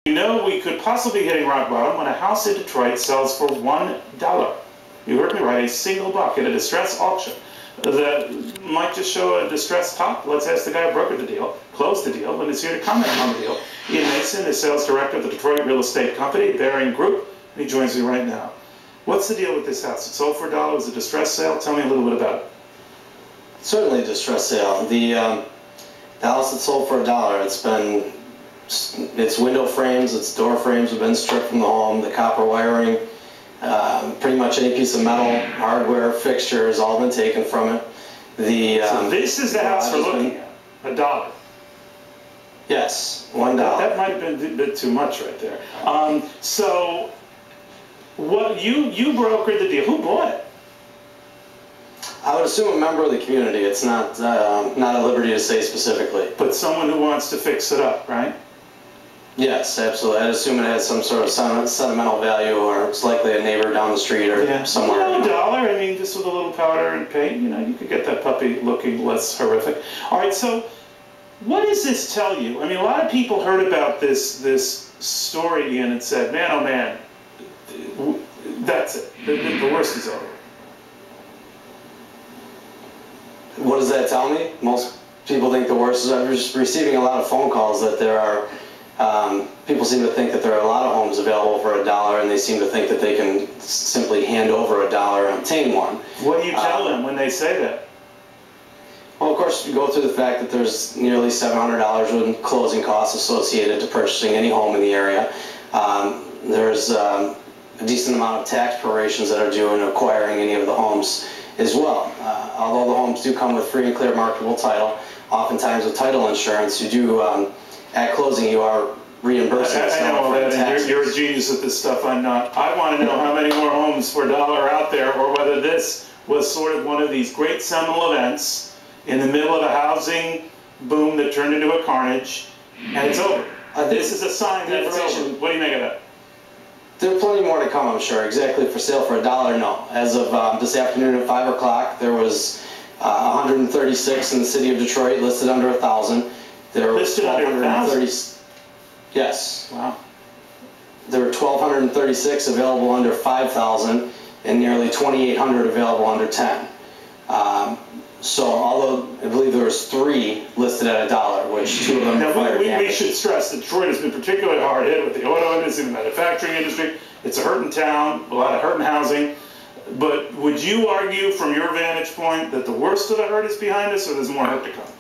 You know we could possibly be hitting rock bottom when a house in Detroit sells for $1. You heard me right, a single buck at a distress auction. That might just show a distressed top. Let's ask the guy who brokered the deal, closed the deal, and is here to comment on the deal. Ian Mason is sales director of the Detroit real estate company, Bearing Group, and he joins me right now. What's the deal with this house? It sold for $1. It was a distress sale. Tell me a little bit about it. Certainly a distress sale. The house that sold for $1, its window frames, its door frames have been stripped from the home, the copper wiring, pretty much any piece of metal, hardware, fixture has all been taken from it. So this is the house we're looking at, $1. Yes, $1. That might have been a bit too much right there. So what you brokered the deal. Who bought it? I would assume a member of the community. It's not at liberty to say specifically. But someone who wants to fix it up, right? Yes, absolutely. I'd assume it has some sort of sentimental value, or it's likely a neighbor down the street or somewhere. $1. I mean, just with a little powder and paint, you could get that puppy looking less horrific. All right, so what does this tell you? I mean, a lot of people heard about this story, Ian, and said, man, oh man, that's it. The worst is over. What does that tell me? Most people think the worst is over. Just receiving a lot of phone calls that there are, people seem to think that there are a lot of homes available for $1, and they seem to think that they can simply hand over $1 and obtain one. What do you tell them when they say that? Well, of course, you go through the fact that there's nearly $700 in closing costs associated to purchasing any home in the area. There's a decent amount of tax prorations that are due in acquiring any of the homes as well. Although the homes do come with free and clear marketable title, oftentimes with title insurance, you do, at closing, you are reimbursing. I know all that, and you're a genius at this stuff, I'm not. I want to know how many more homes for $1 are out there, or whether this was sort of one of these great seminal events in the middle of a housing boom that turned into a carnage, and it's over. This is a sign that it's over. What do you make of that? There are plenty more to come, I'm sure. Exactly for sale for $1, no. As of this afternoon at 5 o'clock, there was 136 in the city of Detroit listed under 1,000. There were listed under 1,000? Yes. Wow. There were 1,236 available under 5,000, and nearly 2,800 available under 10. So, although I believe there was 3 listed at $1, which 2 of them were fire damage. We should stress that Detroit has been particularly hard hit with the auto industry, the manufacturing industry. It's a hurting town, a lot of hurting housing. But would you argue, from your vantage point, that the worst of the hurt is behind us, or there's more hurt to come?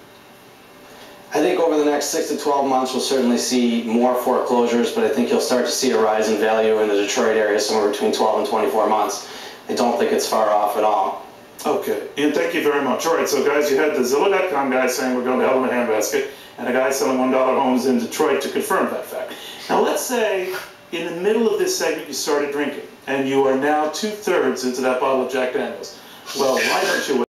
I think over the next 6 to 12 months, we'll certainly see more foreclosures, but I think you'll start to see a rise in value in the Detroit area somewhere between 12 and 24 months. I don't think it's far off at all. Okay, Ian, thank you very much. All right, so guys, you had the Zillow.com guy saying we're going to hell in a handbasket, and a guy selling $1 homes in Detroit to confirm that fact. Now, let's say in the middle of this segment you started drinking, and you are now 2/3 into that bottle of Jack Daniels. Well, why don't you